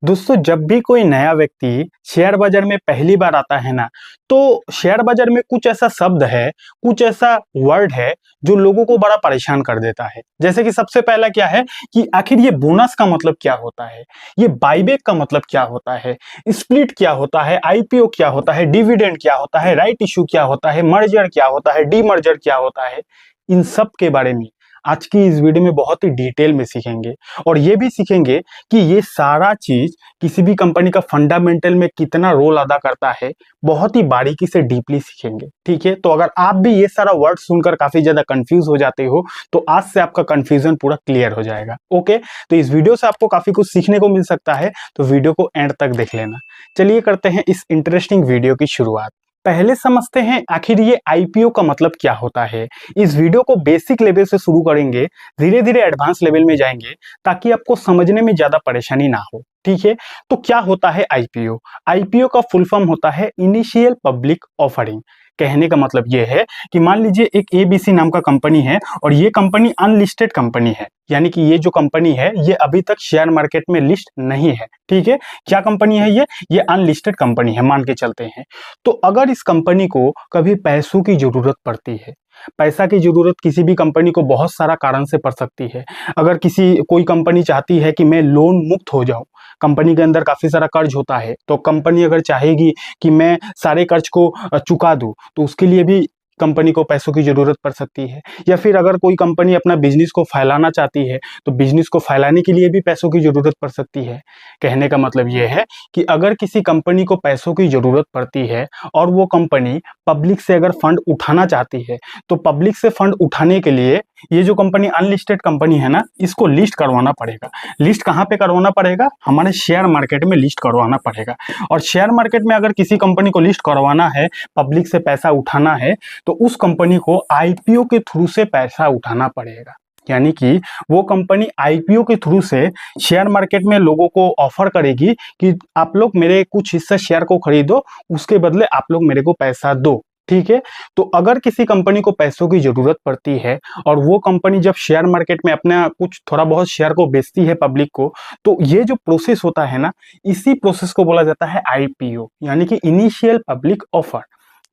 दोस्तों जब भी कोई नया व्यक्ति शेयर बाजार में पहली बार आता है ना, तो शेयर बाजार में कुछ ऐसा शब्द है, कुछ ऐसा वर्ड है जो लोगों को बड़ा परेशान कर देता है। जैसे कि सबसे पहला क्या है कि आखिर ये बोनस का मतलब क्या होता है, ये बाईबैक का मतलब क्या होता है, स्प्लिट क्या होता है, आईपीओ क्या होता है, डिविडेंड क्या होता है, राइट इशू क्या होता है, मर्जर क्या होता है, डीमर्जर क्या होता है। इन सब के बारे में आज की इस वीडियो में बहुत ही डिटेल में सीखेंगे और ये भी सीखेंगे कि ये सारा चीज किसी भी कंपनी का फंडामेंटल में कितना रोल अदा करता है। बहुत ही बारीकी से डीपली सीखेंगे, ठीक है। तो अगर आप भी ये सारा वर्ड सुनकर काफी ज्यादा कंफ्यूज हो जाते हो तो आज से आपका कंफ्यूजन पूरा क्लियर हो जाएगा। ओके, तो इस वीडियो से आपको काफी कुछ सीखने को मिल सकता है, तो वीडियो को एंड तक देख लेना। चलिए करते हैं इस इंटरेस्टिंग वीडियो की शुरुआत। पहले समझते हैं आखिर ये आईपीओ का मतलब क्या होता है। इस वीडियो को बेसिक लेवल से शुरू करेंगे, धीरे धीरे एडवांस लेवल में जाएंगे ताकि आपको समझने में ज्यादा परेशानी ना हो, ठीक है। तो क्या होता है आईपीओ? आईपीओ का फुल फॉर्म होता है इनिशियल पब्लिक ऑफरिंग। कहने का मतलब ये है कि मान लीजिए एक एबीसी नाम का कंपनी है और ये कंपनी अनलिस्टेड कंपनी है, यानी कि ये जो कंपनी है ये अभी तक शेयर मार्केट में लिस्ट नहीं है, ठीक है। क्या कंपनी है ये अनलिस्टेड कंपनी है मान के चलते हैं। तो अगर इस कंपनी को कभी पैसों की जरूरत पड़ती है, पैसा की जरूरत किसी भी कंपनी को बहुत सारा कारण से पड़ सकती है। अगर कोई कंपनी चाहती है कि मैं लोन मुक्त हो जाऊं, कंपनी के अंदर काफी सारा कर्ज होता है, तो कंपनी अगर चाहेगी कि मैं सारे कर्ज को चुका दूं, तो उसके लिए भी कंपनी को पैसों की जरूरत पड़ सकती है। या फिर अगर कोई कंपनी अपना बिजनेस को फैलाना चाहती है तो बिजनेस को फैलाने के लिए भी पैसों की जरूरत पड़ सकती है। कहने का मतलब यह है कि अगर किसी कंपनी को पैसों की जरूरत पड़ती है और वो कंपनी पब्लिक से अगर फंड उठाना चाहती है, तो पब्लिक से फंड उठाने के लिए ये जो कंपनी अनलिस्टेड कंपनी है ना, इसको लिस्ट करवाना पड़ेगा। लिस्ट कहाँ पे करवाना पड़ेगा? हमारे शेयर मार्केट में लिस्ट करवाना पड़ेगा। और शेयर मार्केट में अगर किसी कंपनी को लिस्ट करवाना है, पब्लिक से पैसा उठाना है, तो उस कंपनी को आईपीओ के थ्रू से पैसा उठाना पड़ेगा। यानी कि वो कंपनी आईपीओ के थ्रू से शेयर मार्केट में लोगों को ऑफर करेगी कि आप लोग मेरे कुछ हिस्सा शेयर को खरीदो, उसके बदले आप लोग मेरे को पैसा दो, ठीक है। तो अगर किसी कंपनी को पैसों की जरूरत पड़ती है और वो कंपनी जब शेयर मार्केट में अपना कुछ थोड़ा बहुत शेयर को बेचती है पब्लिक को, तो ये जो प्रोसेस होता है ना, इसी प्रोसेस को बोला जाता है आईपीओ, यानी कि initial public offer.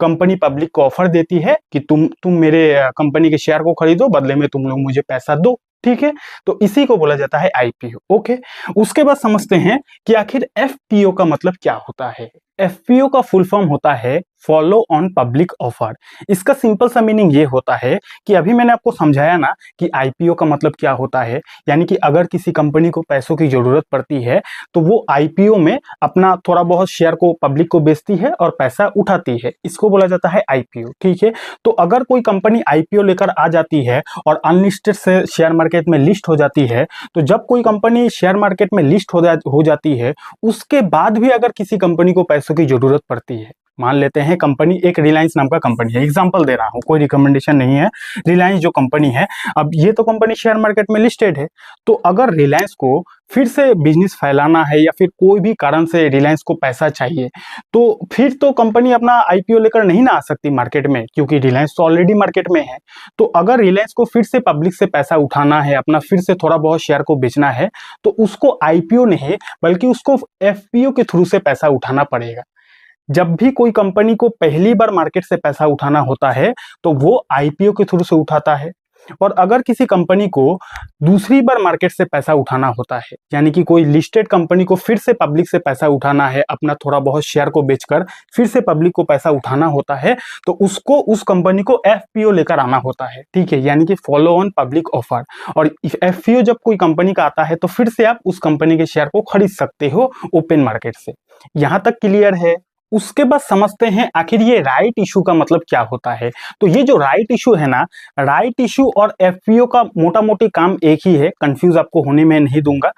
Company public को ऑफर देती है कि तुम मेरे कंपनी के शेयर को खरीदो, बदले में तुम लोग मुझे पैसा दो, ठीक है। तो इसी को बोला जाता है आईपीओ। ओके, उसके बाद समझते हैं कि आखिर एफपीओ का मतलब क्या होता है। एफपीओ का फुल फॉर्म होता है फॉलो ऑन पब्लिक ऑफर। इसका सिंपल सा मीनिंग ये होता है कि अभी मैंने आपको समझाया ना कि आईपीओ का मतलब क्या होता है, यानी कि अगर किसी कंपनी को पैसों की जरूरत पड़ती है तो वो आईपीओ में अपना थोड़ा बहुत शेयर को पब्लिक को बेचती है और पैसा उठाती है, इसको बोला जाता है आईपीओ, ठीक है। तो अगर कोई कंपनी आईपीओ लेकर आ जाती है और अनलिस्टेड से शेयर मार्केट में लिस्ट हो जाती है, तो जब कोई कंपनी शेयर मार्केट में लिस्ट हो जाती है, उसके बाद भी अगर किसी कंपनी को पैसों की जरूरत पड़ती है, मान लेते हैं कंपनी एक रिलायंस नाम का कंपनी है, एग्जांपल दे रहा हूं, कोई रिकमेंडेशन नहीं है। रिलायंस जो कंपनी है, अब ये तो कंपनी शेयर मार्केट में लिस्टेड है, तो अगर रिलायंस को फिर से बिजनेस फैलाना है या फिर कोई भी कारण से रिलायंस को पैसा चाहिए, तो फिर तो कंपनी अपना आईपीओ लेकर नहीं ना आ सकती मार्केट में, क्योंकि रिलायंस तो ऑलरेडी मार्केट में है। तो अगर रिलायंस को फिर से पब्लिक से पैसा उठाना है, अपना फिर से थोड़ा बहुत शेयर को बेचना है, तो उसको आईपीओ नहीं बल्कि उसको एफपीओ के थ्रू से पैसा उठाना पड़ेगा। जब भी कोई कंपनी को पहली बार मार्केट से पैसा उठाना होता है तो वो आईपीओ के थ्रू से उठाता है। और अगर किसी कंपनी को दूसरी बार मार्केट से पैसा उठाना होता है, यानी कि कोई लिस्टेड कंपनी को फिर से पब्लिक से पैसा उठाना है, अपना थोड़ा बहुत शेयर को बेचकर फिर से पब्लिक को पैसा उठाना होता है, तो उसको उस कंपनी को एफपीओ लेकर आना होता है, ठीक है, यानी कि फॉलो ऑन पब्लिक ऑफर। और एफपीओ जब कोई कंपनी का आता है तो फिर से आप उस कंपनी के शेयर को खरीद सकते हो ओपन मार्केट से। यहां तक क्लियर है? उसके बाद समझते हैं आखिर ये राइट इशू का मतलब क्या होता है। तो ये जो राइट इशू है ना, राइट इशू और एफपीओ का मोटा मोटी काम एक ही है, कंफ्यूज आपको होने में नहीं दूंगा।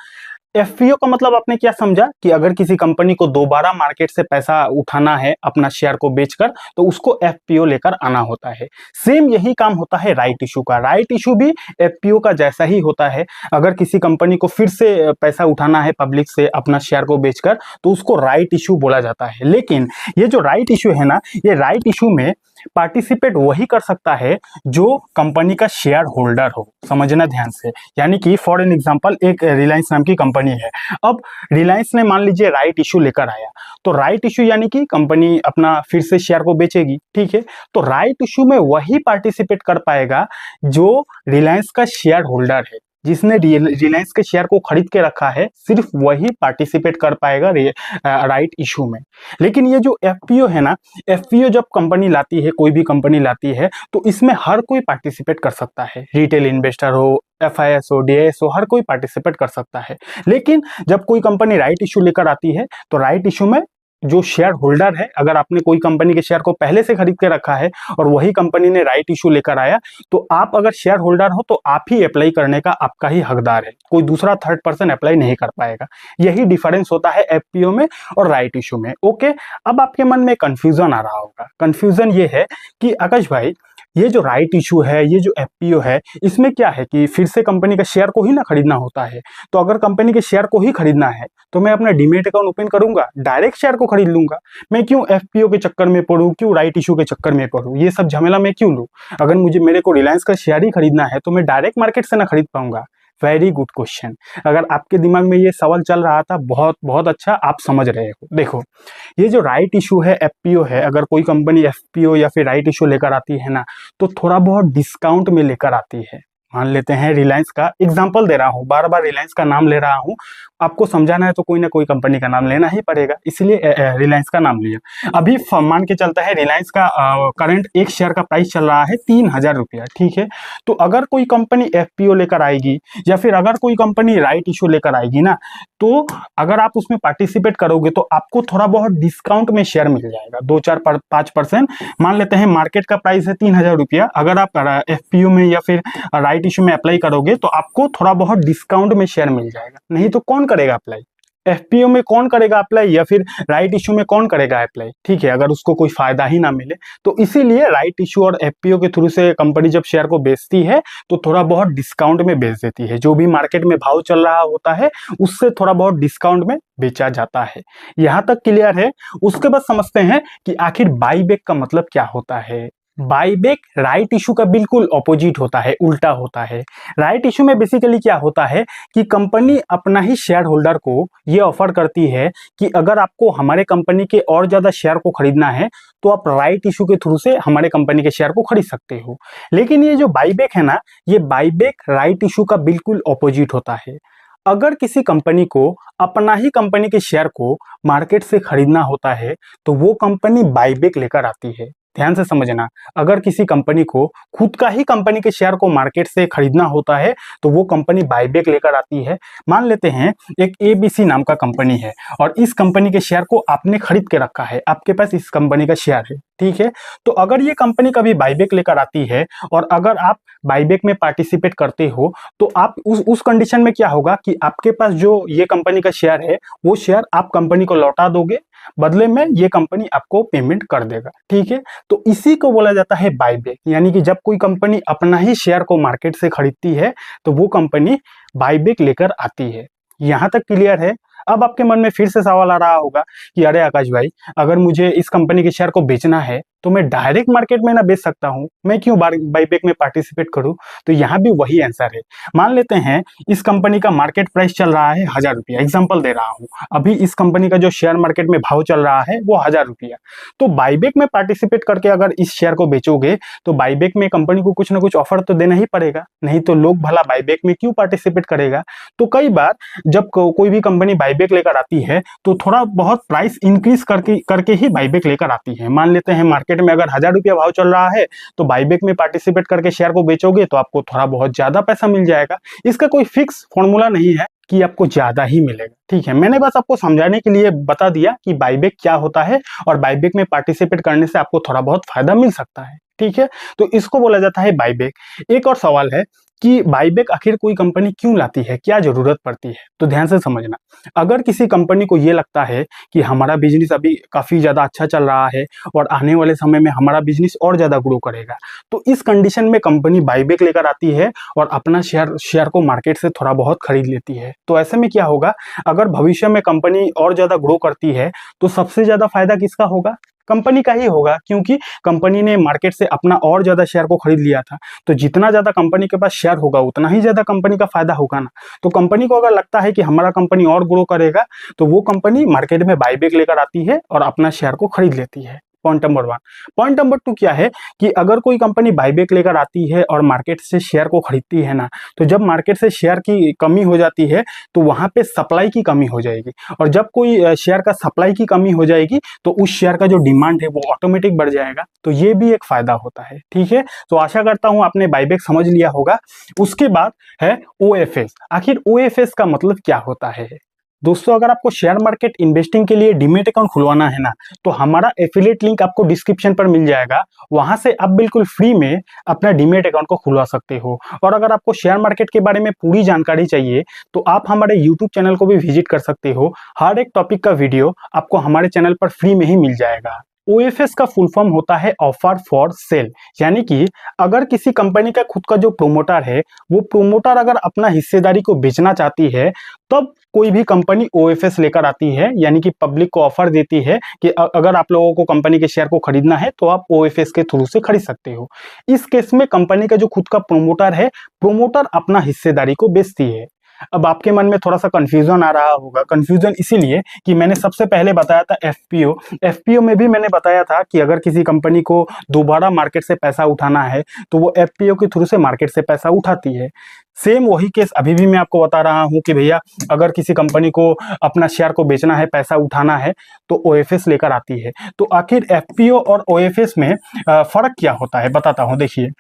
एफपीओ का मतलब आपने क्या समझा कि अगर किसी कंपनी को दोबारा मार्केट से पैसा उठाना है अपना शेयर को बेचकर, तो उसको एफपीओ लेकर आना होता है। सेम यही काम होता है राइट इशू का। राइट इशू भी एफपीओ का जैसा ही होता है। अगर किसी कंपनी को फिर से पैसा उठाना है पब्लिक से अपना शेयर को बेचकर, तो उसको राइट इशू बोला जाता है। लेकिन ये जो राइट इशू है ना, ये राइट इशू में पार्टिसिपेट वही कर सकता है जो कंपनी का शेयर होल्डर हो। समझना ध्यान से। यानी कि फॉर एन एग्जांपल एक रिलायंस नाम की कंपनी है। अब रिलायंस ने मान लीजिए राइट इशू लेकर आया, तो राइट इशू यानी कि कंपनी अपना फिर से शेयर को बेचेगी, ठीक है। तो राइट इशू में वही पार्टिसिपेट कर पाएगा जो रिलायंस का शेयर होल्डर है, जिसने रिलायंस के शेयर को खरीद के रखा है, सिर्फ वही पार्टिसिपेट कर पाएगा राइट इशू में। लेकिन ये जो एफपीओ है ना, एफपीओ जब कंपनी लाती है, कोई भी कंपनी लाती है, तो इसमें हर कोई पार्टिसिपेट कर सकता है। रिटेल इन्वेस्टर हो, एफआईएस हो, डीआईएस हो, हर कोई पार्टिसिपेट कर सकता है। लेकिन जब कोई कंपनी राइट इशू लेकर आती है, तो राइट इशू में जो शेयर होल्डर है, अगर आपने कोई कंपनी के शेयर को पहले से खरीद के रखा है और वही कंपनी ने राइट इशू लेकर आया, तो आप अगर शेयर होल्डर हो तो आप ही अप्लाई करने का आपका ही हकदार है, कोई दूसरा थर्ड पर्सन अप्लाई नहीं कर पाएगा। यही डिफरेंस होता है एफपीओ में और राइट इशू में। ओके, अब आपके मन में कंफ्यूजन आ रहा होगा। कंफ्यूजन ये है कि आकाश भाई, ये जो राइट इशू है, ये जो एफपीओ है, इसमें क्या है कि फिर से कंपनी का शेयर को ही ना खरीदना होता है। तो अगर कंपनी के शेयर को ही खरीदना है तो मैं अपना डीमेट अकाउंट ओपन करूंगा, डायरेक्ट शेयर को खरीद लूंगा। मैं क्यों एफपीओ के चक्कर में पड़ूं, क्यों राइट इशू के चक्कर में पड़ूं, ये सब झमेला मैं क्यों लूं? अगर मेरे को रिलायंस का शेयर ही खरीदना है तो मैं डायरेक्ट मार्केट से ना खरीद पाऊंगा। Very good question. अगर आपके दिमाग में ये सवाल चल रहा था, बहुत बहुत अच्छा, आप समझ रहे हो। देखो, ये जो राइट इशू है, एफपीओ है, अगर कोई कंपनी एफपीओ या फिर राइट इशू लेकर आती है ना, तो थोड़ा बहुत डिस्काउंट में लेकर आती है। मान लेते हैं रिलायंस का एग्जांपल दे रहा हूँ, बार बार रिलायंस का नाम ले रहा हूँ। आपको समझाना है तो कोई ना कोई कंपनी का नाम लेना ही पड़ेगा, इसलिए रिलायंस का नाम लिया। अभी मान के चलता है रिलायंस का करंट एक शेयर का प्राइस चल रहा है 3000 रुपया, ठीक है। तो अगर कोई कंपनी एफपीओ लेकर आएगी या फिर अगर कोई कंपनी राइट इशू लेकर आएगी ना, तो अगर आप उसमें पार्टिसिपेट करोगे तो आपको थोड़ा बहुत डिस्काउंट में शेयर मिल जाएगा, 2-4-5%। मान लेते हैं मार्केट का प्राइस है 3000 रुपया, अगर आप एफपीओ में या फिर राइट इशू में अप्लाई करोगे तो आपको थोड़ा बहुत डिस्काउंट में शेयर मिल जाएगा। नहीं तो कौन करेगा अप्लाई? एफपीओ में कौन करेगा अप्लाई या फिर राइट इशू में कौन करेगा अप्लाई? ठीक है, अगर उसको कोई फायदा ही ना मिले। तो इसीलिए राइट इशू और एफपीओ के थ्रू से कंपनी जब शेयर को बेचती है तो थोड़ा बहुत डिस्काउंट में बेच देती है। जो भी मार्केट में भाव चल रहा होता है उससे थोड़ा बहुत डिस्काउंट में बेचा जाता है। यहां तक क्लियर है? उसके बाद समझते हैं कि आखिर बाईबैक का मतलब क्या होता है। बाईबैक राइट इशू का बिल्कुल ऑपोजिट होता है, उल्टा होता है। राइट इशू में बेसिकली क्या होता है कि कंपनी अपना ही शेयर होल्डर को ये ऑफर करती है कि अगर आपको हमारे कंपनी के और ज्यादा शेयर को खरीदना है तो आप राइट इशू के थ्रू से हमारे कंपनी के शेयर को खरीद सकते हो। लेकिन ये जो बाईबैक है ना, ये बाईबैक राइट इशू का बिल्कुल ऑपोजिट होता है। अगर किसी कंपनी को अपना ही कंपनी के शेयर को मार्केट से खरीदना होता है तो वो कंपनी बाईबैक लेकर आती है। ध्यान से समझना, अगर किसी कंपनी को खुद का ही कंपनी के शेयर को मार्केट से खरीदना होता है तो वो कंपनी बाईबैक लेकर आती है। मान लेते हैं एक एबीसी नाम का कंपनी है और इस कंपनी के शेयर को आपने खरीद के रखा है, आपके पास इस कंपनी का शेयर है, ठीक है। तो अगर ये कंपनी कभी बाईबैक लेकर आती है और अगर आप बाईबैक में पार्टिसिपेट करते हो तो आप उस कंडीशन में क्या होगा कि आपके पास जो ये कंपनी का शेयर है वो शेयर आप कंपनी को लौटा दोगे, बदले में ये कंपनी आपको पेमेंट कर देगा, ठीक है। तो इसी को बोला जाता है बाईबैक। यानी कि जब कोई कंपनी अपना ही शेयर को मार्केट से खरीदती है तो वो कंपनी बाईबैक लेकर आती है। यहां तक क्लियर है? अब आपके मन में फिर से सवाल आ रहा होगा कि अरे आकाश भाई, अगर मुझे इस कंपनी के शेयर को बेचना है तो मैं डायरेक्ट मार्केट में ना बेच सकता हूं, मैं क्यों बाईबैक में पार्टिसिपेट करूं? तो यहां भी वही आंसर है। मान लेते हैं इस कंपनी का मार्केट प्राइस चल रहा है 1000 रुपया, एग्जाम्पल दे रहा हूं। अभी इस कंपनी का जो शेयर मार्केट में भाव चल रहा है वो 1000 रुपया। तो बाईबैक में पार्टिसिपेट करके अगर इस शेयर को बेचोगे तो बाईबैक में कंपनी को कुछ ना कुछ ऑफर तो देना ही पड़ेगा, नहीं तो लोग भला बाईबैक में क्यों पार्टिसिपेट करेगा? तो कई बार जब कोई भी कंपनी बाईबैक लेकर आती है तो थोड़ा बहुत प्राइस इंक्रीज करके ही बाईबैक लेकर आती है। मान लेते हैं मार्केट में अगर 1000 रुपया भाव चल रहा है तो बाईबैक में पार्टिसिपेट करके शेयर को बेचोगे तो आपको थोड़ा बहुत ज्यादा पैसा मिल जाएगा। इसका कोई फिक्स फॉर्मूला नहीं है कि आपको ज्यादा ही मिलेगा, ठीक है। मैंने बस आपको समझाने के लिए बता दिया कि बाईबैक क्या होता है और बाईबैक में पार्टिसिपेट करने से आपको थोड़ा बहुत फायदा मिल सकता है, ठीक है। तो इसको बोला जाता है बाईबैक। एक और सवाल है कि बाईबैक आखिर कोई कंपनी क्यों लाती है, क्या जरूरत पड़ती है? तो ध्यान से समझना, अगर किसी कंपनी को ये लगता है कि हमारा बिजनेस अभी काफी ज्यादा अच्छा चल रहा है और आने वाले समय में हमारा बिजनेस और ज्यादा ग्रो करेगा, तो इस कंडीशन में कंपनी बाईबैक लेकर आती है और अपना शेयर को मार्केट से थोड़ा बहुत खरीद लेती है। तो ऐसे में क्या होगा, अगर भविष्य में कंपनी और ज्यादा ग्रो करती है तो सबसे ज्यादा फायदा किसका होगा? कंपनी का ही होगा, क्योंकि कंपनी ने मार्केट से अपना और ज्यादा शेयर को खरीद लिया था। तो जितना ज्यादा कंपनी के पास शेयर होगा उतना ही ज्यादा कंपनी का फायदा होगा ना। तो कंपनी को अगर लगता है कि हमारा कंपनी और ग्रो करेगा, तो वो कंपनी मार्केट में बाईबैक लेकर आती है और अपना शेयर को खरीद लेती है। Point number 1। पॉइंट नंबर 2 क्या है कि अगर कोई कंपनी बाईबैक लेकर आती है और मार्केट से शेयर को खरीदती है ना, तो जब मार्केट से शेयर की कमी हो जाती है तो वहां पे सप्लाई की कमी हो जाएगी, और जब कोई शेयर का सप्लाई की कमी हो जाएगी तो उस शेयर का जो डिमांड है वो ऑटोमेटिक बढ़ जाएगा। तो ये भी एक फायदा होता है। ठीक है, तो आशा करता हूं आपने बाईबैक समझ लिया होगा। उसके बाद है ओएफएस। आखिर ओएफएस का मतलब क्या होता है? दोस्तों, अगर आपको शेयर मार्केट इन्वेस्टिंग के लिए डीमैट अकाउंट खुलवाना है ना, तो हमारा एफिलिएट लिंक आपको डिस्क्रिप्शन पर मिल जाएगा। वहां से आप बिल्कुल फ्री में अपना डीमैट अकाउंट को खुलवा सकते हो। और अगर आपको शेयर मार्केट के बारे में पूरी जानकारी चाहिए तो आप हमारे यूट्यूब चैनल को भी विजिट कर सकते हो। हर एक टॉपिक का वीडियो आपको हमारे चैनल पर फ्री में ही मिल जाएगा। ओएफएस का फुल फॉर्म होता है ऑफर फॉर सेल, यानी कि अगर किसी कंपनी का खुद का जो प्रोमोटर है, वो प्रोमोटर अगर अपना हिस्सेदारी को बेचना चाहती है, तब कोई भी कंपनी ओएफएस लेकर आती है, यानी कि पब्लिक को ऑफर देती है कि अगर आप लोगों को कंपनी के शेयर को खरीदना है तो आप ओएफएस के थ्रू से खरीद सकते हो। इस केस में कंपनी का जो खुद का प्रोमोटर है, प्रोमोटर अपना हिस्सेदारी को बेचती है। अब आपके मन में थोड़ा सा कंफ्यूजन आ रहा होगा। कंफ्यूजन इसीलिए कि मैंने सबसे पहले बताया था एफपीओ। एफपीओ में भी मैंने बताया था कि अगर किसी कंपनी को दोबारा मार्केट से पैसा उठाना है तो वो एफपीओ के थ्रू से मार्केट से पैसा उठाती है। सेम वही केस अभी भी मैं आपको बता रहा हूं कि भैया अगर किसी कंपनी को अपना शेयर को बेचना है, पैसा उठाना है, तो ओएफएस लेकर आती है। तो आखिर एफपीओ और ओएफएस में फर्क क्या होता है बताता हूं। देखिए,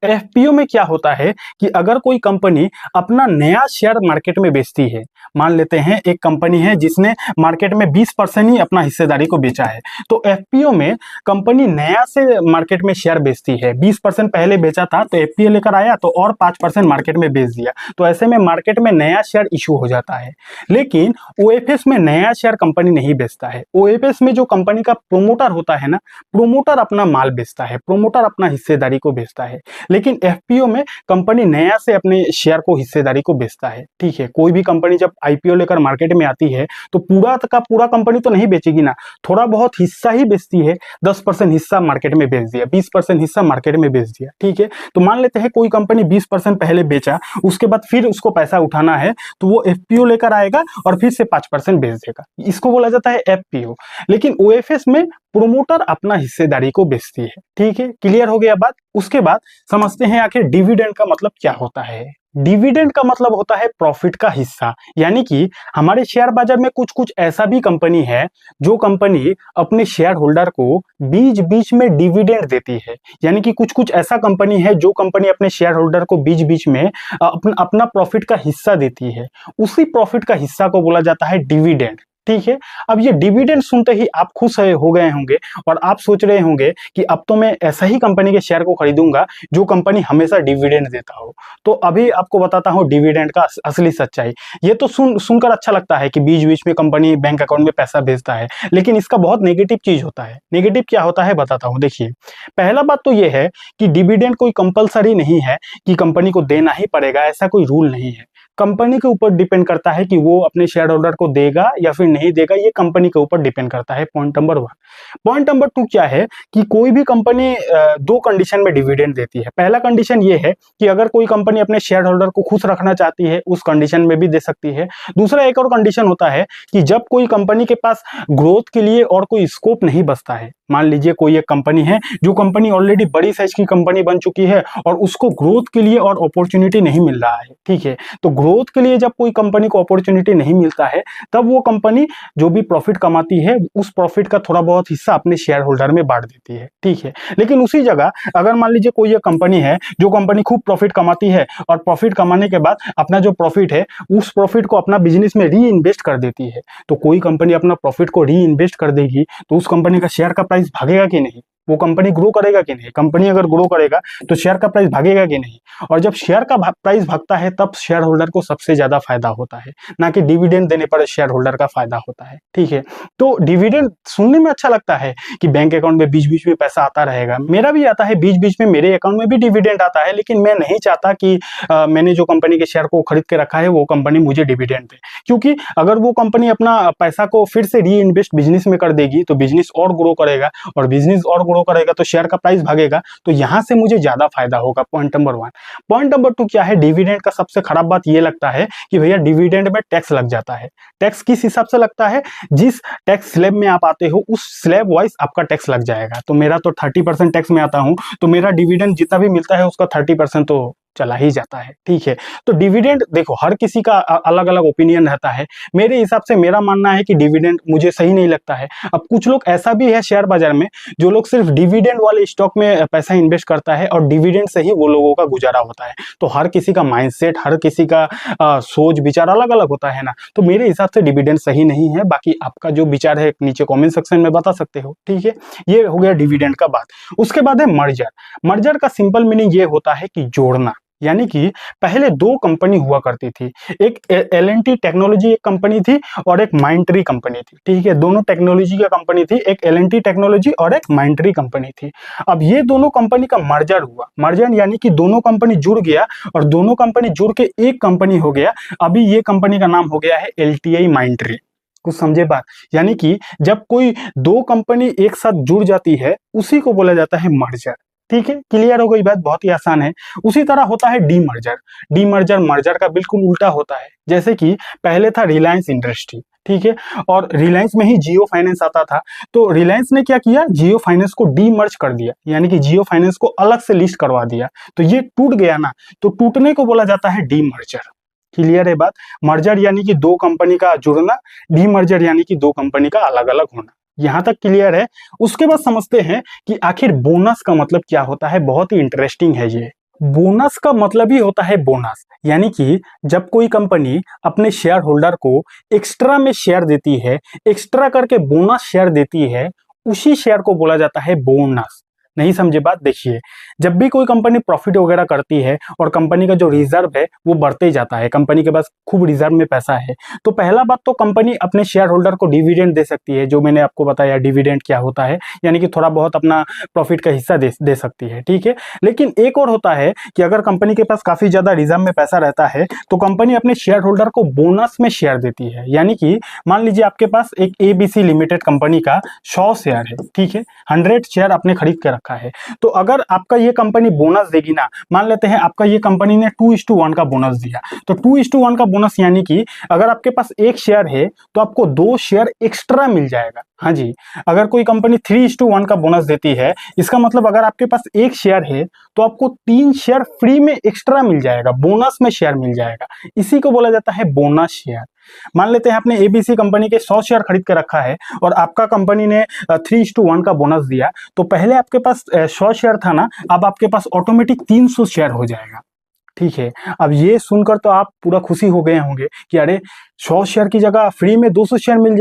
एफपीओ में क्या होता है कि अगर कोई कंपनी अपना नया शेयर मार्केट में बेचती है, मान लेते हैं एक कंपनी है जिसने मार्केट में 20% ही अपना हिस्सेदारी को बेचा है, तो एफपीओ में कंपनी नया से मार्केट में शेयर बेचती है। 20% पहले बेचा था तो एफपीओ लेकर आया तो और 5% मार्केट में बेच दिया, तो ऐसे में मार्केट में नया शेयर इशू हो जाता है। लेकिन ओएफएस में नया शेयर कंपनी नहीं बेचता है। ओएफएस में जो कंपनी का प्रोमोटर होता है ना, प्रोमोटर अपना माल बेचता है, प्रोमोटर अपना हिस्सेदारी को बेचता है। लेकिन एफपीओ में कंपनी नया से अपने शेयर को, हिस्सेदारी को बेचता है। ठीक है, कोई भी कंपनी जब आईपीओ लेकर मार्केट में आती है तो पूरा का पूरा कंपनी तो नहीं बेचेगी ना, थोड़ा बहुत हिस्सा ही बेचती है। 10% हिस्सा मार्केट में बेच दिया, 20% हिस्सा मार्केट में बेच दिया। ठीक है, तो मान लेते हैं कोई कंपनी 20% पहले बेचा, उसके बाद फिर उसको पैसा उठाना है तो वो एफपीओ लेकर आएगा और फिर से 5% बेच देगा। इसको बोला जाता है एफपीओ। लेकिन ओएफएस में प्रोमोटर अपना हिस्सेदारी को बेचती है। ठीक है, क्लियर हो गया बात। उसके बाद समझते हैं आखिर डिविडेंड का मतलब क्या होता है। डिविडेंड का मतलब होता है प्रॉफिट का हिस्सा, यानी कि हमारे शेयर बाजार में कुछ कुछ ऐसा भी कंपनी है जो कंपनी अपने शेयर होल्डर को बीच बीच में डिविडेंड देती है। यानी कि कुछ कुछ ऐसा कंपनी है जो कंपनी अपने शेयर होल्डर को बीच बीच में अपना प्रॉफिट का हिस्सा देती है। उसी प्रॉफिट का हिस्सा को बोला जाता है डिविडेंड। ठीक है, अब ये डिविडेंड सुनते ही आप खुश हो गए होंगे और आप सोच रहे होंगे कि अब तो मैं ऐसा ही कंपनी के शेयर को खरीदूंगा जो कंपनी हमेशा डिविडेंड देता हो। तो अभी आपको बताता हूँ डिविडेंड का असली सच्चाई। ये तो सुनकर अच्छा लगता है कि बीच बीच में कंपनी बैंक अकाउंट में पैसा भेजता है, लेकिन इसका बहुत नेगेटिव चीज होता है। नेगेटिव क्या होता है बताता हूँ। देखिए, पहला बात तो ये है कि डिविडेंड कोई कंपलसरी नहीं है कि कंपनी को देना ही पड़ेगा, ऐसा कोई रूल नहीं है। कंपनी के ऊपर डिपेंड करता है कि वो अपने शेयर होल्डर को देगा या फिर नहीं देगा, ये कंपनी के ऊपर डिपेंड करता है। Point number 1। पॉइंट नंबर 2 क्या है कि कोई भी कंपनी दो कंडीशन में डिविडेंड देती है। पहला कंडीशन ये है कि अगर कोई कंपनी अपने शेयर होल्डर को खुश रखना चाहती है, उस कंडीशन में भी दे सकती है। दूसरा एक और कंडीशन होता है कि जब कोई कंपनी के पास ग्रोथ के लिए और कोई स्कोप नहीं बचता है। मान लीजिए कोई एक कंपनी है जो कंपनी ऑलरेडी बड़ी साइज की कंपनी बन चुकी है और उसको ग्रोथ के लिए और अपॉर्चुनिटी नहीं मिल रहा है। ठीक है, तो ग्रोथ के लिए जब कोई कंपनी को अपॉर्चुनिटी नहीं मिलता है, तब वो कंपनी जो भी प्रॉफिट कमाती है उस प्रॉफिट का थोड़ा बहुत हिस्सा अपने शेयर होल्डर में बांट देती है। ठीक है, लेकिन उसी जगह अगर मान लीजिए कोई एक कंपनी है जो कंपनी खूब प्रॉफिट कमाती है और प्रॉफिट कमाने के बाद अपना जो प्रॉफिट है उस प्रॉफिट को अपना बिजनेस में री इन्वेस्ट कर देती है, तो कोई कंपनी अपना प्रॉफिट को री इन्वेस्ट कर देगी तो उस कंपनी का शेयर का प्राइस भागेगा कि नहीं? वो कंपनी ग्रो करेगा कि नहीं? कंपनी अगर ग्रो करेगा तो शेयर का प्राइस भागेगा कि नहीं? और जब शेयर का प्राइस भागता है तब शेयर होल्डर को सबसे ज्यादा फायदा होता है, ना कि डिविडेंड देने पर शेयर होल्डर का फायदा होता है। ठीक है, तो डिविडेंड सुनने में अच्छा लगता है कि बैंक अकाउंट में बीच बीच में पैसा आता रहेगा, मेरा भी आता है बीच बीच में, मेरे अकाउंट में भी डिविडेंड आता है, लेकिन मैं नहीं चाहता कि मैंने जो कंपनी के शेयर को खरीद के रखा है वो कंपनी मुझे डिविडेंड दे, क्योंकि अगर वो कंपनी अपना पैसा को फिर से री इन्वेस्ट बिजनेस में कर देगी तो बिजनेस और ग्रो करेगा, और बिजनेस और ग्रो करेगा तो शेयर का प्राइस भागेगा, तो यहां से मुझे ज्यादा फायदा होगा। Point number 1। पॉइंट नंबर 2 क्या है, डिविडेंड का सबसे खराब बात ये लगता है कि भैया डिविडेंड में टैक्स लग जाता है। टैक्स किस हिसाब से लगता है? जिस टैक्स स्लैब में आप आते हो उस स्लैब वाइज आपका टैक्स लग जाएगा। तो मेरा तो 30% टैक्स में आता हूं, तो मेरा डिविडेंड जितना भी मिलता है उसका 30% तो चला ही जाता है। ठीक है, तो डिविडेंड देखो हर किसी का अलग अलग ओपिनियन रहता है। मेरे हिसाब से मेरा मानना है कि डिविडेंड मुझे सही नहीं लगता है। अब कुछ लोग ऐसा भी है शेयर बाजार में जो लोग सिर्फ डिविडेंड वाले स्टॉक में पैसा इन्वेस्ट करता है और डिविडेंड से ही वो लोगों का गुजारा होता है। तो हर किसी का माइंडसेट, हर किसी का सोच विचार अलग अलग होता है ना, तो मेरे हिसाब से डिविडेंड सही नहीं है। बाकी आपका जो विचार है नीचे कॉमेंट सेक्शन में बता सकते हो। ठीक है, ये हो गया डिविडेंड का बात। उसके बाद है मर्जर। मर्जर का सिंपल मीनिंग ये होता है कि जोड़ना, यानी कि पहले दो कंपनी हुआ करती थी, एक L&T टेक्नोलॉजी एक कंपनी थी और एक माइंडट्री कंपनी थी। ठीक है, दोनों टेक्नोलॉजी की कंपनी थी, एक L&T टेक्नोलॉजी और एक माइंडट्री कंपनी थी। अब ये दोनों कंपनी का मर्जर हुआ, मर्जर यानी कि दोनों कंपनी जुड़ गया और दोनों कंपनी जुड़ के एक कंपनी हो गया। अभी ये कंपनी का नाम हो गया है LTI माइंडट्री। कुछ समझे बात? यानी कि जब कोई दो कंपनी एक साथ जुड़ जाती है उसी को बोला जाता है मर्जर। ठीक है, क्लियर हो गई बात? बहुत ही आसान है। उसी तरह होता है डीमर्जर। डीमर्जर मर्जर का बिल्कुल उल्टा होता है। जैसे कि पहले था रिलायंस इंडस्ट्री, ठीक है, और रिलायंस में ही जियो फाइनेंस आता था, तो रिलायंस ने क्या किया, जियो फाइनेंस को डीमर्ज कर दिया, यानी कि जियो फाइनेंस को अलग से लिस्ट करवा दिया। तो ये टूट गया ना, तो टूटने को बोला जाता है डीमर्जर। क्लियर है बात? मर्जर यानी कि दो कंपनी का जुड़ना, डीमर्जर यानी कि दो कंपनी का अलग अलग होना। यहां तक क्लियर है? उसके बाद समझते हैं कि आखिर बोनस का मतलब क्या होता है। बहुत ही इंटरेस्टिंग है ये। बोनस का मतलब ही होता है बोनस, यानी कि जब कोई कंपनी अपने शेयर होल्डर को एक्स्ट्रा में शेयर देती है, एक्स्ट्रा करके बोनस शेयर देती है, उसी शेयर को बोला जाता है बोनस। नहीं समझे बात? देखिए, जब भी कोई कंपनी प्रॉफिट वगैरह करती है और कंपनी का जो रिजर्व है वो बढ़ते जाता है, कंपनी के पास खूब रिजर्व में पैसा है, तो पहला बात तो कंपनी अपने शेयर होल्डर को डिविडेंड दे सकती है, जो मैंने आपको बताया डिविडेंड क्या होता है, यानी कि थोड़ा बहुत अपना प्रॉफिट का हिस्सा दे सकती है। ठीक है, लेकिन एक और होता है कि अगर कंपनी के पास काफी ज्यादा रिजर्व में पैसा रहता है तो कंपनी अपने शेयर होल्डर को बोनस में शेयर देती है। यानी कि मान लीजिए आपके पास एक ABC लिमिटेड कंपनी का 100 शेयर है, ठीक है, 100 शेयर आपने खरीद के रखा है, तो अगर आपका ये कंपनी बोनस देगी ना, मान लेते हैं आपका ये कंपनी ने 2:1 का बोनस दिया, तो 2:1 का बोनस यानी कि अगर आपके पास एक शेयर है तो आपको 2 शेयर एक्स्ट्रा मिल जाएगा। हाँ जी, अगर कोई कंपनी 3:1 का बोनस देती है, इसका मतलब अगर आपके पास एक शेयर है तो आपको 3 शेयर फ्री में एक्स्ट्रा मिल जाएगा, बोनस में शेयर मिल जाएगा। इसी को बोला जाता है बोनस शेयर। मान लेते हैं आपने ABC कंपनी के 100 शेयर खरीद के रखा है और आपका कंपनी ने 3:1 का बोनस दिया, तो पहले आपके पास 100 शेयर था ना, अब आपके पास ऑटोमेटिक 300 शेयर हो जाएगा। ठीक है, अब ये सुनकर तो आप पूरा खुशी हो गए होंगे कि अरे 100 शेयर की जगह फ्री में 200 शेयर मिल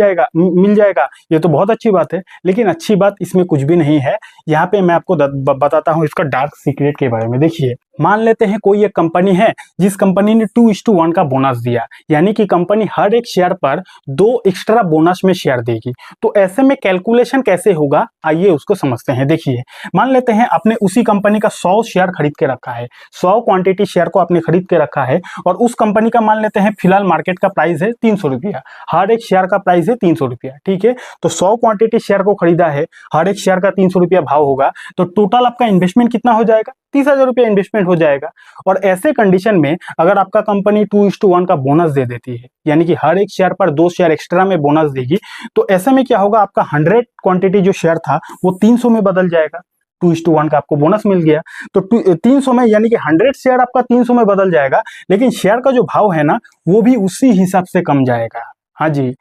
जाएगा, ये तो बहुत अच्छी बात है। लेकिन अच्छी बात इसमें कुछ भी नहीं है। यहाँ पे मैं आपको बताता हूँ इसका डार्क सीक्रेट के बारे में। देखिए, मान लेते हैं कोई एक कंपनी है जिस कंपनी ने 2:1 का बोनस दिया, यानी कि कंपनी हर एक शेयर पर 2 एक्स्ट्रा बोनस में शेयर देगी। तो ऐसे में कैलकुलेशन कैसे होगा, आइए उसको समझते हैं। देखिए, मान लेते हैं आपने उसी कंपनी का 100 शेयर खरीद के रखा है, 100 क्वांटिटी शेयर को आपने खरीद के रखा है, और उस कंपनी का मान लेते हैं फिलहाल मार्केट का प्राइस है 300 रुपया, हर एक शेयर का प्राइस है 300 रुपया। ठीक है, तो 100 क्वांटिटी शेयर को खरीदा है, हर एक शेयर का 300 रुपया भाव होगा, तो टोटल आपका इन्वेस्टमेंट कितना हो जाएगा? 30,000 रुपया इन्वेस्टमेंट हो जाएगा। और ऐसे कंडीशन में अगर आपका कंपनी 2:1 का बोनस दे देती है, यानी कि हर एक शेयर पर 2 शेयर एक्स्ट्रा में बोनस देगी, तो ऐसे में क्या होगा, आपका 100 क्वांटिटी जो शेयर था वो 300 में बदल जाएगा। 2:1 का आपको बोनस मिल गया, तो 300 में, यानी कि 100 शेयर आपका 300 में बदल जाएगा, लेकिन शेयर का जो भाव है ना वो भी उसी हिसाब से कम जाएगा। हाँ जी,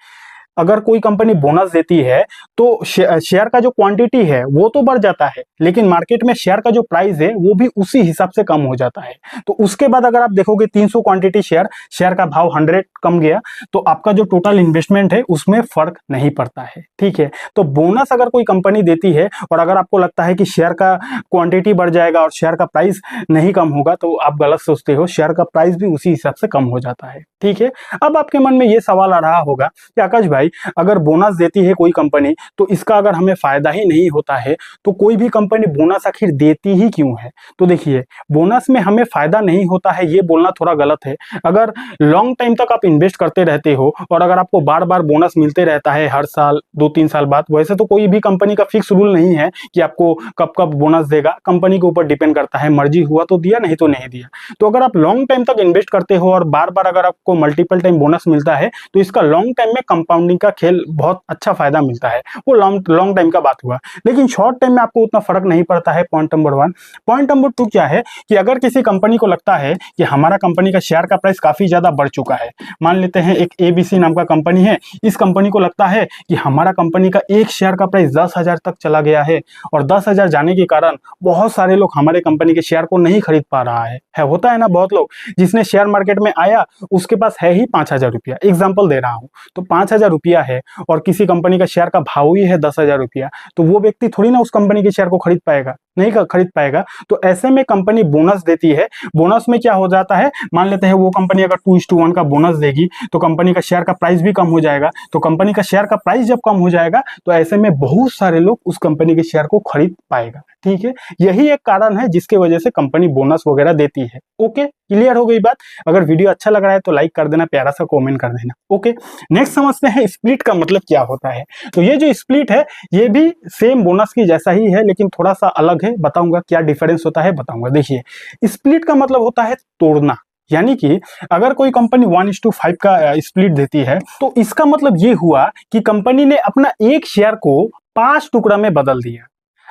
अगर कोई कंपनी बोनस देती है तो शेयर का जो क्वांटिटी है वो तो बढ़ जाता है, लेकिन मार्केट में शेयर का जो प्राइस है वो भी उसी हिसाब से कम हो जाता है। तो उसके बाद अगर आप देखोगे 300 क्वांटिटी शेयर का भाव 100 कम गया, तो आपका जो टोटल इन्वेस्टमेंट है उसमें फर्क नहीं पड़ता है। ठीक है, तो बोनस अगर कोई कंपनी देती है और अगर आपको लगता है कि शेयर का क्वांटिटी बढ़ जाएगा और शेयर का प्राइस नहीं कम होगा, तो आप गलत सोचते हो। शेयर का प्राइस भी उसी हिसाब से कम हो जाता है। ठीक है, अब आपके मन में ये सवाल आ रहा होगा कि आकाश भाई, अगर बोनस देती है कोई कंपनी तो इसका अगर हमें फायदा ही नहीं होता है तो कोई भी कंपनी बोनस आखिर देती ही क्यों है? तो देखिए, बोनस में हमें फायदा नहीं होता है ये बोलना थोड़ा गलत है। अगर लॉन्ग टाइम तक आप इन्वेस्ट करते रहते हो और अगर आपको बार बार बोनस मिलते रहता है हर साल 2-3 साल बाद, वैसे तो कोई भी कंपनी का फिक्स रूल नहीं है कि आपको कब कब बोनस देगा, कंपनी के ऊपर डिपेंड करता है। मर्जी हुआ तो दिया, नहीं तो नहीं दिया। तो अगर आप लॉन्ग टाइम तक इन्वेस्ट करते हो और बार बार अगर आपको मल्टीपल टाइम बोनस मिलता है तो इसका लॉन्ग टाइम में कंपाउंडिंग का खेल बहुत अच्छा फायदा मिलता है। वो लॉन्ग टाइम का बात हुआ, लेकिन शॉर्ट टाइम में आपको उतना फर्क नहीं पड़ता है। Point number 1। पॉइंट नंबर 2 क्या है कि अगर किसी कंपनी को लगता है कि हमारा कंपनी का शेयर का प्राइस काफी ज्यादा बढ़ चुका है, मान लेते हैं एक ABC नाम का कंपनी है, इस कंपनी को लगता है कि हमारा कंपनी का एक शेयर का प्राइस 10,000 तक चला गया है और 10,000 जाने के कारण बहुत सारे लोग हमारे कंपनी के शेयर को नहीं खरीद पा रहा है। होता है ना, बहुत लोग जिसने शेयर मार्केट में आया उसके पास है ही 5,000 रुपया, एग्जाम्पल दे रहा हूं, तो 5,000 रुपया है और किसी कंपनी का शेयर का भाव ही है 10,000 रुपया, तो वो व्यक्ति थोड़ी ना उस कंपनी के शेयर को खरीद पाएगा, नहीं खरीद पाएगा। तो ऐसे में कंपनी बोनस देती है। बोनस में क्या हो जाता है, मान लेते हैं वो कंपनी अगर 2:1 का बोनस देगी तो कंपनी का शेयर का प्राइस भी कम हो जाएगा। तो कंपनी का शेयर का प्राइस जब कम हो जाएगा तो ऐसे में बहुत सारे लोग उस कंपनी के शेयर को खरीद पाएगा। ठीक है, यही एक कारण है जिसके वजह से कंपनी बोनस वगैरह देती है। ओके, क्लियर हो गई बात? अगर वीडियो अच्छा लग रहा है तो लाइक कर देना, प्यारा सा कमेंट कर देना। ओके, नेक्स्ट समझते हैं स्प्लिट का मतलब क्या होता है। तो ये जो स्प्लिट है ये भी सेम बोनस की जैसा ही है, लेकिन थोड़ा सा अलग है। बताऊंगा क्या डिफरेंस होता है, बताऊंगा। देखिए, स्प्लिट का मतलब होता है तोड़ना, यानी कि अगर कोई कंपनी 1:5 का स्प्लिट देती है तो इसका मतलब ये हुआ कि कंपनी ने अपना एक शेयर को 5 टुकड़ा में बदल दिया।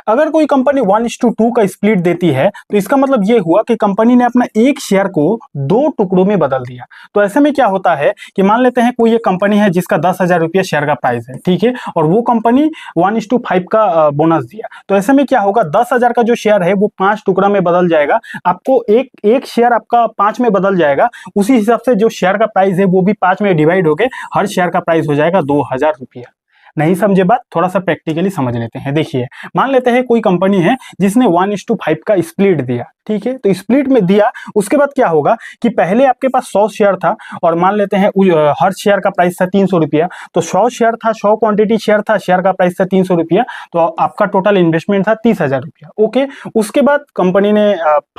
अगर कोई कंपनी 1:2 का स्प्लिट देती है तो इसका मतलब यह हुआ कि कंपनी ने अपना एक शेयर को 2 टुकड़ों में बदल दिया। तो ऐसे में क्या होता है कि मान लेते हैं कोई एक कंपनी है जिसका 10,000 रुपया शेयर का प्राइस है, ठीक है, और वो कंपनी 1:5 का बोनस दिया। तो ऐसे में क्या होगा, 10,000 का जो शेयर है वो 5 टुकड़ा में बदल जाएगा। आपको एक शेयर आपका 5 में बदल जाएगा। उसी हिसाब से जो शेयर का प्राइस है वो भी 5 में डिवाइड होकर हर शेयर का प्राइस हो जाएगा 2,000 रुपया। नहीं समझे बात? थोड़ा सा प्रैक्टिकली समझ लेते हैं। देखिए, मान लेते हैं कोई कंपनी है जिसने 1:5 का स्प्लिट दिया, ठीक है, तो स्प्लिट में दिया, उसके बाद क्या होगा कि पहले आपके पास 100 शेयर था और मान लेते हैं हर शेयर का प्राइस था 300 रुपया, तो 100 शेयर था, 100 क्वांटिटी शेयर था, शेयर का प्राइस था 300 रुपया, तो आपका टोटल इन्वेस्टमेंट था 30,000 रुपया। ओके, उसके बाद कंपनी ने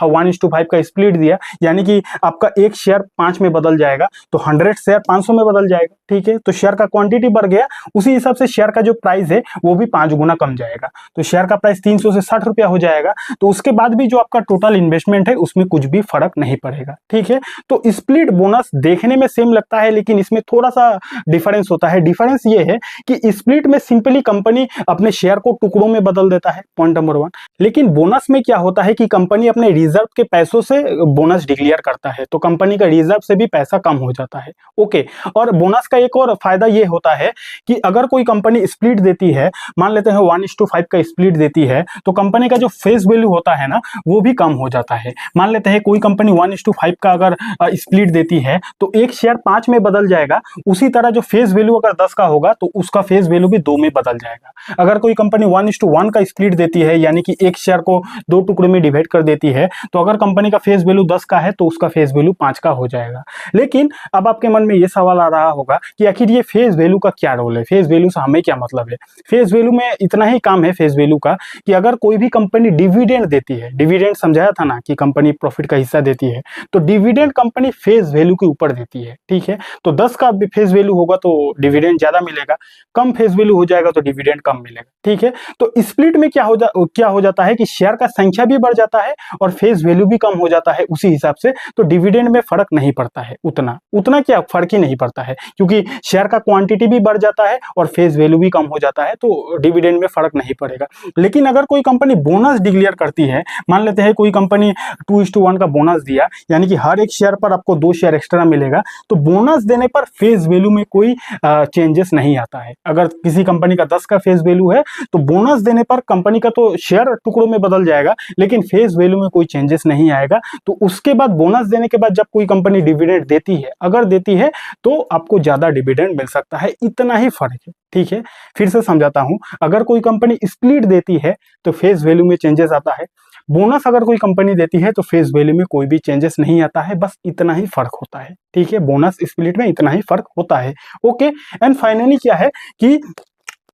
1:5 का स्प्लिट दिया, यानी कि आपका एक शेयर 5 में बदल जाएगा, तो 100 शेयर 500 में बदल जाएगा। ठीक है, तो शेयर का क्वांटिटी बढ़ गया, उसी हिसाब से शेयर का जो प्राइस है वो भी 5 गुना कम जाएगा, तो शेयर का प्राइस 300 से 60 रुपया हो जाएगा। तो उसके बाद भी जो आपका टोटल इन्वेस्टमेंट है उसमें कुछ भी फर्क नहीं पड़ेगा। ठीक है, तो स्प्लिट बोनस देखने में सेम लगता है, लेकिन इसमें थोड़ा सा डिफरेंस होता है। डिफरेंस ये है कि स्प्लिट में सिंपली कंपनी अपने शेयर को टुकड़ों में बदल देता है, पॉइंट नंबर 1। लेकिन बोनस में क्या होता है कि कंपनी अपने रिजर्व के पैसों से बोनस डिक्लेयर करता है, तो कंपनी का रिजर्व से भी पैसा कम हो जाता है। ओके, और बोनस का एक और फायदा ये होता है कि अगर कोई कंपनी स्प्लिट देती है, मान लेते हैं 1:5 का स्प्लिट देती है, तो कंपनी का जो फेस वैल्यू होता है ना वो भी कम हो जाता है। मान लेते हैं कोई कंपनी 1:5 का अगर स्प्लिट देती है तो एक शेयर 5 में बदल जाएगा, उसी तरह जो फेस वैल्यू अगर 10 का होगा तो उसका फेस वैल्यू भी 2 में बदल जाएगा। अगर कोई कंपनी 1:1 का स्प्लिट देती है, यानी कि एक शेयर को 2 टुकड़े में डिवाइड कर देती है, तो अगर कंपनी का फेस वैल्यू 10 का है तो उसका फेस वैल्यू 5 का हो जाएगा। लेकिन अब आपके मन में ये सवाल आ रहा होगा कि आखिर ये फेस वैल्यू का क्या रोल है, फेस वैल्यू से हमें क्या मतलब है? फेस वैल्यू में इतना ही काम है फेस वैल्यू का कि अगर कोई भी कंपनी डिविडेंड देती है, डिविडेंड समझाया था ना कि कंपनी प्रॉफिट का हिस्सा देती है, तो डिविडेंड कंपनी फेस वैल्यू के ऊपर देती है। ठीक है, तो 10 का फेस वैल्यू होगा तो डिविडेंड ज्यादा मिलेगा, कम फेस वैल्यू हो जाएगा तो डिविडेंड कम मिलेगा। ठीक है, तो स्प्लिट में क्या हो जाता है कि शेयर का संख्या भी बढ़ जाता है और फेस वैल्यू भी कम हो जाता है उसी हिसाब से, तो डिविडेंड में फर्क नहीं पड़ता है उतना क्या फर्क ही नहीं पड़ता है, क्योंकि शेयर का क्वांटिटी भी बढ़ जाता है और फेस वैल्यू भी कम हो जाता है, तो डिविडेंड में फर्क नहीं पड़ेगा। लेकिन अगर कोई कंपनी बोनस डिक्लेयर करती है, मान लेते हैं कोई कंपनी 2:1 का बोनस दिया, यानी कि हर एक शेयर पर आपको 2 शेयर एक्स्ट्रा मिलेगा, तो बोनस देने पर फेस वैल्यू में कोई चेंजेस नहीं आता है। अगर किसी कंपनी का 10 का फेस वैल्यू है तो बोनस देने पर कंपनी का तो शेयर टुकड़ों में बदल जाएगा, लेकिन फेस वैल्यू में कोई चेंजेस नहीं आएगा। तो उसके बाद बोनस देने के बाद जब कोई कंपनी डिविडेंड देती है, अगर देती है तो आपको ज्यादा डिविडेंड मिल सकता है, इतना ही फर्क है। ठीक है, फिर से समझाता हूं, अगर कोई कंपनी स्प्लिट देती है तो फेस वैल्यू में चेंजेस आता है, बोनस अगर कोई कंपनी देती है तो फेस वैल्यू में कोई भी चेंजेस नहीं आता है, बस इतना ही फर्क होता है। ठीक है, बोनस स्प्लिट में इतना ही फर्क होता है। ओके, एंड फाइनली क्या है कि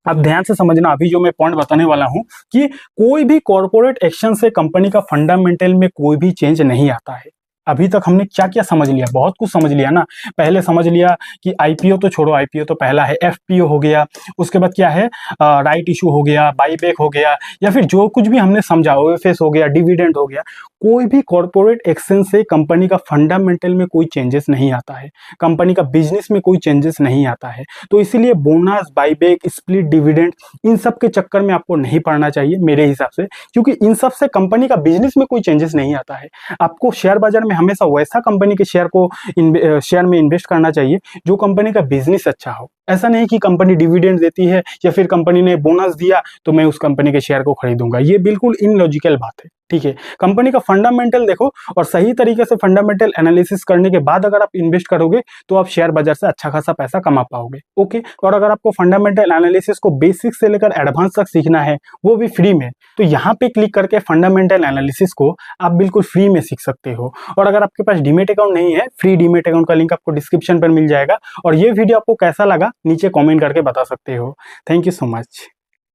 अब ध्यान से समझना, अभी जो मैं पॉइंट बताने वाला हूं कि कोई भी कॉर्पोरेट एक्शन से कंपनी का फंडामेंटल में कोई भी चेंज नहीं आता है। अभी तक हमने क्या क्या समझ लिया, बहुत कुछ समझ लिया ना। पहले समझ लिया कि आईपीओ तो छोड़ो, आईपीओ तो पहला है, एफपीओ हो गया, उसके बाद क्या है, राइट इशू हो गया, बाईबैक हो गया, या फिर जो कुछ भी हमने समझा, ओएफएस हो गया, डिविडेंड हो गया। कोई भी कॉर्पोरेट एक्शन से कंपनी का फंडामेंटल में कोई चेंजेस नहीं आता है, कंपनी का बिजनेस में कोई चेंजेस नहीं आता है। तो इसीलिए बोनस, बाईबैक, स्प्लिट, डिविडेंड, इन सब के चक्कर में आपको नहीं पड़ना चाहिए मेरे हिसाब से, क्योंकि इन सब से कंपनी का बिजनेस में कोई चेंजेस नहीं आता है। आपको शेयर बाजार में हमेशा वैसा कंपनी के शेयर में इन्वेस्ट करना चाहिए जो कंपनी का बिजनेस अच्छा हो। ऐसा नहीं कि कंपनी डिविडेंड देती है या फिर कंपनी ने बोनस दिया तो मैं उस कंपनी के शेयर को खरीदूंगा, ये बिल्कुल इनलॉजिकल बात है। ठीक है, कंपनी का फंडामेंटल देखो और सही तरीके से फंडामेंटल एनालिसिस करने के बाद अगर आप इन्वेस्ट करोगे तो आप शेयर बाजार से अच्छा खासा पैसा कमा पाओगे। ओके, और अगर आपको फंडामेंटल एनालिसिस को बेसिक से लेकर एडवांस तक सीखना है, वो भी फ्री में, तो यहाँ पे क्लिक करके फंडामेंटल एनालिसिस को आप बिल्कुल फ्री में सीख सकते हो। और अगर आपके पास डीमेट अकाउंट नहीं है, फ्री डीमेट अकाउंट का लिंक आपको डिस्क्रिप्शन पर मिल जाएगा। और ये वीडियो आपको कैसा लगा नीचे कॉमेंट करके बता सकते हो। Thank you so much.